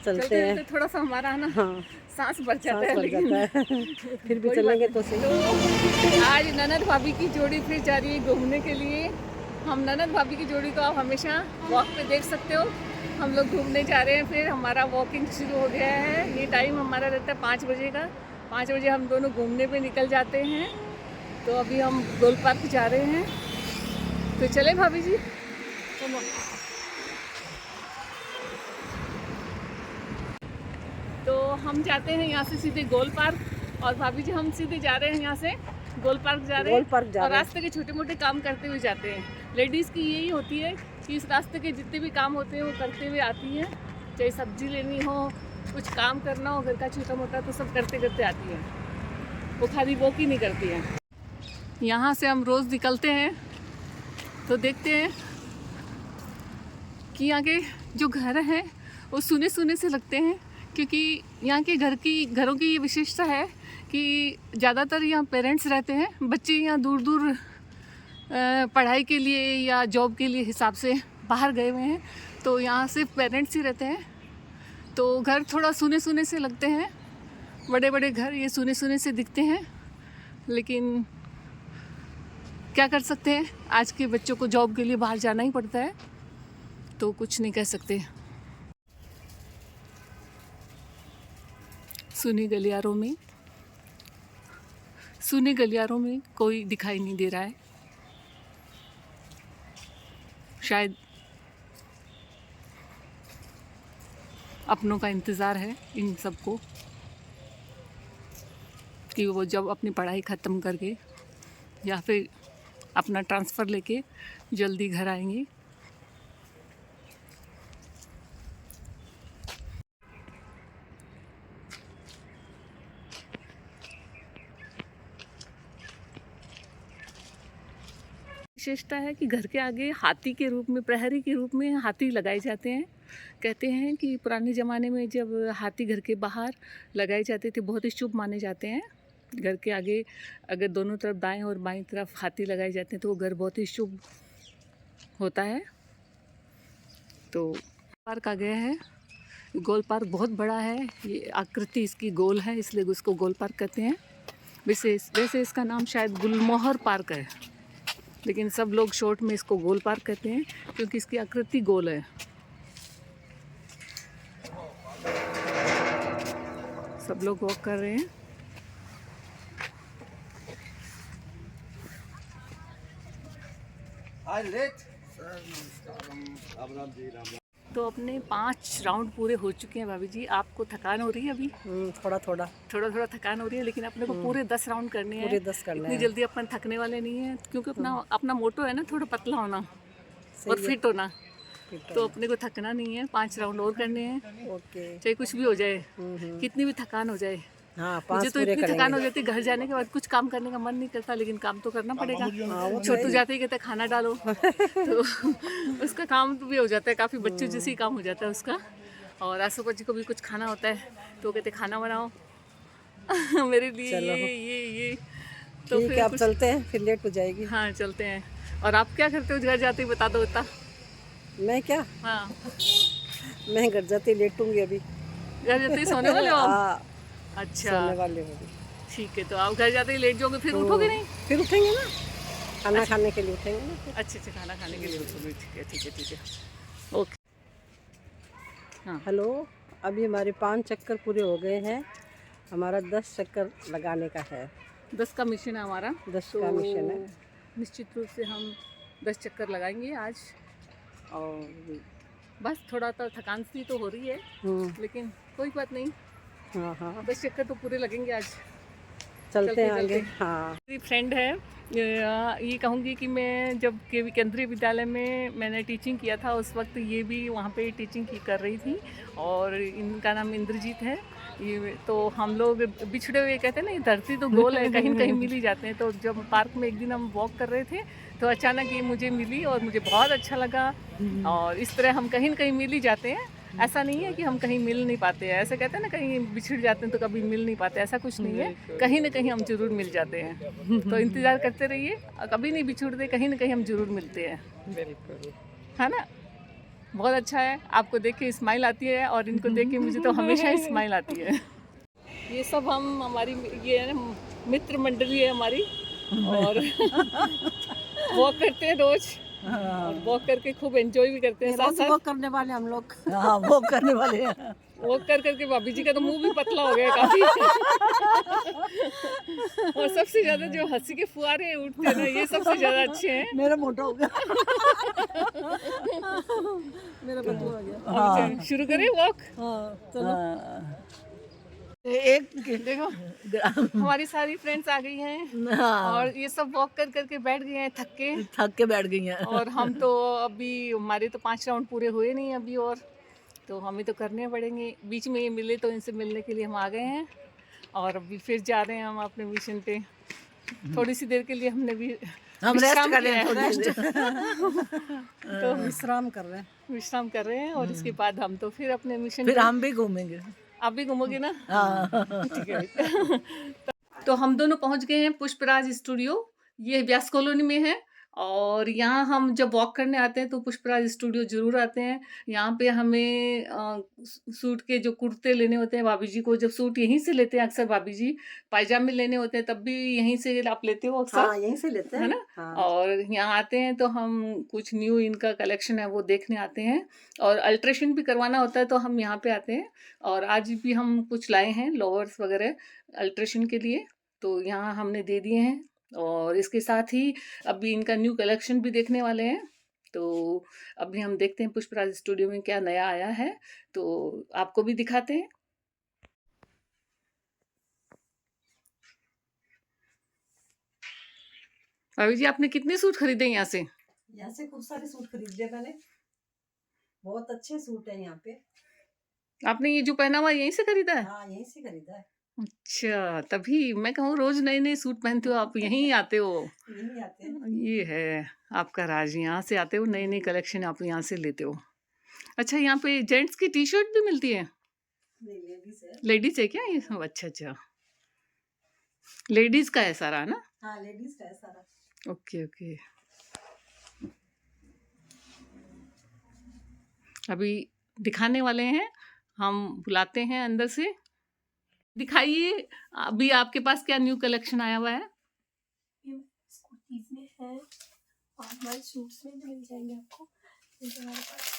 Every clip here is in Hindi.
चलते हैं। थोड़ा सा हमारा ना हाँ, सांस बढ़ जाता है, बढ़ लेकिन जाता है फिर भी चलेंगे तो सही। तो आज ननद भाभी की जोड़ी फिर जा रही है घूमने के लिए। हम ननद भाभी की जोड़ी को आप हमेशा वॉक पे देख सकते हो। हम लोग घूमने जा रहे हैं, फिर हमारा वॉकिंग शुरू हो गया है। ये टाइम हमारा रहता है 5 बजे का। 5 बजे हम दोनों घूमने पे निकल जाते हैं। तो अभी हम गोल पार्क जा रहे हैं, तो चले भाभी जी। चलो। तो हम जाते हैं यहाँ से सीधे गोल पार्क, और भाभी जी हम सीधे जा रहे हैं यहाँ से गोल पार्क जा रहे हैं। और रास्ते के छोटे मोटे काम करते हुए जाते हैं। लेडीज़ की यही होती है कि इस रास्ते के जितने भी काम होते हैं वो करते हुए आती हैं। चाहे सब्जी लेनी हो, कुछ काम करना हो घर का छोटा मोटा, तो सब करते करते आती है। वो खाली वॉक ही नहीं करती है। यहाँ से हम रोज़ निकलते हैं तो देखते हैं कि यहाँ के जो घर हैं वो सुने सुने से लगते हैं, क्योंकि यहाँ के घरों की ये विशेषता है कि ज़्यादातर यहाँ पेरेंट्स रहते हैं। बच्चे यहाँ दूर दूर पढ़ाई के लिए या जॉब के लिए हिसाब से बाहर गए हुए हैं, तो यहाँ सिर्फ पेरेंट्स ही रहते हैं। तो घर थोड़ा सुने सुने से लगते हैं। बड़े बड़े घर ये सुने सुने से दिखते हैं, लेकिन क्या कर सकते हैं, आज के बच्चों को जॉब के लिए बाहर जाना ही पड़ता है, तो कुछ नहीं कह सकते। सूनी गलियारों में कोई दिखाई नहीं दे रहा है। शायद अपनों का इंतज़ार है इन सबको कि वो जब अपनी पढ़ाई ख़त्म करके या फिर अपना ट्रांसफ़र लेके जल्दी घर आएंगी। विशेषता है कि घर के आगे हाथी के रूप में, प्रहरी के रूप में हाथी लगाए जाते हैं। कहते हैं कि पुराने ज़माने में जब हाथी घर के बाहर लगाए जाते थे बहुत ही शुभ माने जाते हैं। घर के आगे अगर दोनों तरफ दाएं और बाएं तरफ हाथी लगाए जाते हैं तो वो घर बहुत ही शुभ होता है। तो पार्क आ गया है। गोल पार्क बहुत बड़ा है, ये आकृति इसकी गोल है इसलिए उसको गोल पार्क कहते हैं। वैसे इसका नाम शायद गुलमोहर पार्क है, लेकिन सब लोग शॉर्ट में इसको गोल पार्क कहते हैं क्योंकि इसकी आकृति गोल है। सब लोग वॉक कर रहे हैं। तो अपने 5 राउंड पूरे हो चुके हैं भाभी जी। आपको थकान हो रही है अभी? थोड़ा थोड़ा थकान हो रही है, लेकिन अपने को पूरे 10 राउंड करने हैं। पूरे 10 करने इतनी हैं। जल्दी अपन थकने वाले नहीं हैं, क्योंकि अपना मोटो है ना थोड़ा पतला होना और फिट होना। तो अपने को थकना नहीं है, 5 राउंड और करने हैं। ओके। चाहे कुछ भी हो जाए, कितनी भी थकान हो जाए। हाँ, मुझे तो इतनी थकान हो जाती है घर जाने के बाद कुछ काम करने का मन नहीं करता, लेकिन काम तो करना पड़ेगा। छोटू जाते ही कहते खाना डालो तो उसका काम तो भी हो जाता है, काफ़ी बच्चों जैसे ही काम हो जाता है उसका। और आसू जी को भी कुछ खाना होता है तो कहते खाना बनाओ मेरे लिए ये तो फिर आप चलते हैं, फिर लेट हो जाएगी। हाँ चलते हैं। और आप क्या करते हो घर जाते ही बता दो इतना। मैं क्या? हाँ, मैं घर जाते ही लेटूंगी अभी। घर जाते ही सोने वाले हो? अच्छा, सोने वाले हो। ठीक है। तो आप घर जाते ही लेट जाओगे, फिर उठोगे नहीं? फिर उठेंगे ना, खाना खाने के लिए उठेंगे ना। अच्छा, खाना खाने के लिए उठोगे। ठीक है। ओके। हाँ, हेलो, अभी हमारे 5 चक्कर पूरे हो गए हैं। हमारा 10 चक्कर लगाने का है। 10 का मिशन है हमारा। 10 का मिशन है। निश्चित रूप से हम 10 चक्कर लगाएंगे आज। और बस थोड़ा तो थकान सी तो हो रही है, लेकिन कोई बात नहीं। हाँ, 10 चक्कर तो पूरे लगेंगे आज। चलते हैं आगे। हाँ, मेरी फ्रेंड है। ये कहूँगी कि मैं जब केंद्रीय विद्यालय में मैंने टीचिंग किया था, उस वक्त ये भी वहाँ पे टीचिंग कर रही थी, और इनका नाम इंद्रजीत है। ये तो हम लोग बिछड़े हुए कहते हैं ना, ये धरती तो गोल है, कहीं कहीं मिल ही जाते हैं। तो जब पार्क में एक दिन हम वॉक कर रहे थे तो अचानक ये मुझे मिली और मुझे बहुत अच्छा लगा। और इस तरह हम कहीं न कहीं मिल ही जाते हैं। ऐसा नहीं है कि हम कहीं मिल नहीं पाते हैं। ऐसे कहते हैं ना, कहीं बिछड़ जाते हैं तो कभी मिल नहीं पाते, ऐसा कुछ नहीं है। कहीं ना कहीं हम जरूर मिल जाते हैं। तो इंतज़ार करते रहिए, कभी नहीं बिछुड़ते, कहीं ना कहीं हम जरूर मिलते हैं। बिल्कुल है ना? बहुत अच्छा है, आपको देख के स्माइल आती है और इनको देख के मुझे तो हमेशा ही स्माइल आती है। ये सब हम हमारी ये है ना मित्र मंडली है हमारी और वॉक करते हैं रोज और वॉक करके खूब एंजॉय भी करते हैं। साथ साथ वॉक करने वाले हम लोग। हाँ वॉक करने वाले हैं। वॉक कर करके भाभी जी का तो मुंह भी पतला हो गया काफी। और सबसे ज्यादा जो हंसी के फुहारे उठते हैं ना, ये सबसे ज्यादा अच्छे हैं। मेरा मोटा हो गया। मेरा बच्चा हो गया। हाँ। शुरू करें वॉक। हाँ चलो। एक देखो हमारी सारी फ्रेंड्स आ गई हैं हाँ और ये सब वॉक कर करके बैठ गए हैं थक के। थक के बैठ गई हैं। और हम तो अभी हमारे तो 5 राउंड पूरे हुए नहीं अभी, और तो हमें तो करने पड़ेंगे। बीच में ये मिले तो इनसे मिलने के लिए हम आ गए हैं और अभी फिर जा रहे हैं हम अपने मिशन पे। थोड़ी सी देर के लिए हमने भी हम रेस्ट विश्राम कर रहे किया हैं है। थोड़ी देर। तो विश्राम कर रहे हैं। विश्राम कर रहे हैं और इसके बाद हम तो फिर अपने मिशन फिर पे। हम भी घूमेंगे। आप भी घूमोगे ना? हाँ ठीक है। तो हम दोनों पहुंच गए हैं पुष्पराज स्टूडियो। ये व्यास कॉलोनी में है और यहाँ हम जब वॉक करने आते हैं तो पुष्पराज स्टूडियो ज़रूर आते हैं। यहाँ पे हमें सूट के जो कुर्ते लेने होते हैं, भाभी जी को जब सूट यहीं से लेते हैं अक्सर भाभी जी, पायजामे लेने होते हैं तब भी यहीं से आप लेते हो अक्सर, हाँ यहीं से लेते हैं, है ना? हाँ। और यहाँ आते हैं तो हम कुछ न्यू इनका कलेक्शन है वो देखने आते हैं और अल्ट्रेशन भी करवाना होता है तो हम यहाँ पे आते हैं। और आज भी हम कुछ लाए हैं लोअर्स वगैरह अल्ट्रेशन के लिए, तो यहाँ हमने दे दिए हैं। और इसके साथ ही अभी इनका न्यू कलेक्शन भी देखने वाले हैं। तो अभी हम देखते हैं पुष्पराज स्टूडियो में क्या नया आया है, तो आपको भी दिखाते हैं। भाभी जी आपने कितने सूट खरीदे यहाँ से? यहाँ से खूब सारे सूट खरीद लिए मैंने, बहुत अच्छे सूट है यहाँ पे। आपने ये जो पहना हुआ यहीं से खरीदा है? हाँ यहीं से खरीदा है। अच्छा, तभी मैं कहूँ रोज नए नए सूट पहनते हो आप, यहीं आते हो। यहीं आते हैं। ये है आपका राज, यहाँ से आते हो, नई नई कलेक्शन आप यहाँ से लेते हो। अच्छा, यहाँ पे जेंट्स की टी शर्ट भी मिलती है? नहीं लेडीज है। लेडीज है क्या ये? अच्छा अच्छा, लेडीज का है सारा ना? हाँ लेडीज का है सारा। Okay okay. अभी दिखाने वाले हैं, हम बुलाते हैं अंदर से। दिखाइए अभी आपके पास क्या न्यू कलेक्शन आया हुआ है? कुर्तीज में है और हमारे सूट्स में भी मिल जाएंगे आपको। जैसे हमारे पास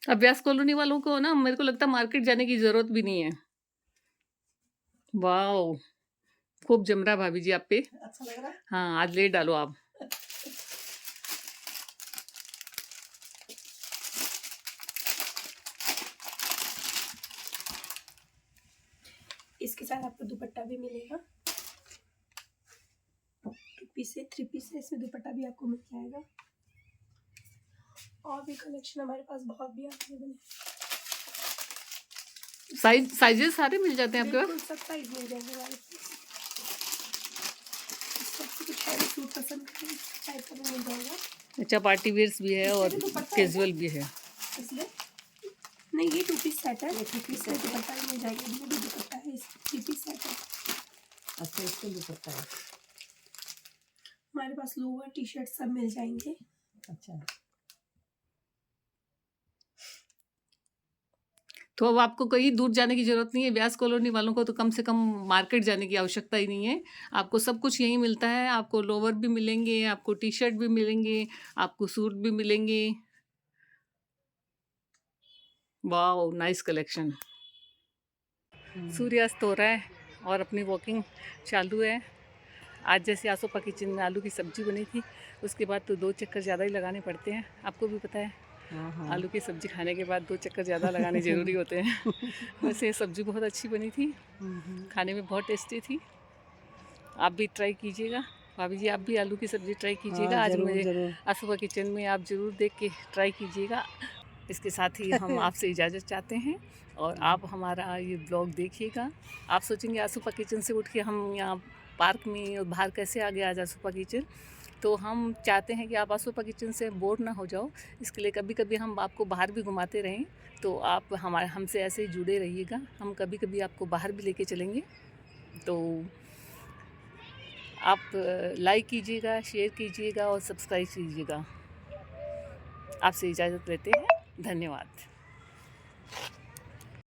अब व्यास कॉलोनी वालों को ना मेरे को लगता है मार्केट जाने की जरूरत भी नहीं है। वाओ, खूब जम रहा भाभी जी आप पे। अच्छा लग रहा है। हाँ आज ले डालो आप। इसके साथ आपको दुपट्टा भी मिलेगा। 2 पीस है, 3 पीस है, इसमें दुपट्टा भी आपको मिल जाएगा। और भी कलेक्शन हमारे पास बहुत भी अवेलेबल है। साइजेस सारे मिल जाते हैं आपके बिल्कुल पास? सब साइज मिल जाएंगे हमारे पास। सबसे कुछ हैवी सूट पसंद करें टाइप का भी मिल जाएगा। अच्छा, पार्टी वेयर्स भी है और कैजुअल भी है। इसमें नहीं, ये 2 पीस सेट है। 2 पीस सेट दुपट्टा भी मिल जाएगा। ये भी दुपट्टा है, इस 3 पीस सेट है। अच्छा इसको दुपट्टा है। हमारे पास लोअर टी शर्ट सब मिल जाएंगे। अच्छा तो अब आपको कहीं दूर जाने की ज़रूरत नहीं है। व्यास कॉलोनी वालों को तो कम से कम मार्केट जाने की आवश्यकता ही नहीं है। आपको सब कुछ यहीं मिलता है। आपको लोवर भी मिलेंगे, आपको टी शर्ट भी मिलेंगे, आपको सूट भी मिलेंगे। Wow, nice collection. सूर्यास्त हो रहा है और अपनी वॉकिंग चालू है। आज जैसे आसोपा किचन में आलू की सब्ज़ी बनी थी, उसके बाद तो 2 चक्कर ज़्यादा ही लगाने पड़ते हैं। आपको भी पता है, हाँ। आलू की सब्ज़ी खाने के बाद 2 चक्कर ज़्यादा लगाने ज़रूरी होते हैं। वैसे ये सब्ज़ी बहुत अच्छी बनी थी, खाने में बहुत टेस्टी थी। आप भी ट्राई कीजिएगा। भाभी जी आप भी आलू की सब्ज़ी ट्राई कीजिएगा। हाँ, आज जरूर, मुझे जरूर। आसोपा किचन में आप ज़रूर देख के ट्राई कीजिएगा। इसके साथ ही हम आपसे इजाज़त चाहते हैं और आप हमारा ये ब्लॉग देखिएगा। आप सोचेंगे आसोपा किचन से उठ के हम यहाँ पार्क में और बाहर कैसे आ गए आज आसोपा किचन, तो हम चाहते हैं कि आप आसोपा किचन से बोर ना हो जाओ, इसके लिए कभी कभी हम आपको बाहर भी घुमाते रहें। तो आप हमसे ऐसे ही जुड़े रहिएगा, हम कभी कभी आपको बाहर भी लेके चलेंगे। तो आप लाइक कीजिएगा, शेयर कीजिएगा और सब्सक्राइब कीजिएगा। आपसे इजाज़त लेते हैं, धन्यवाद।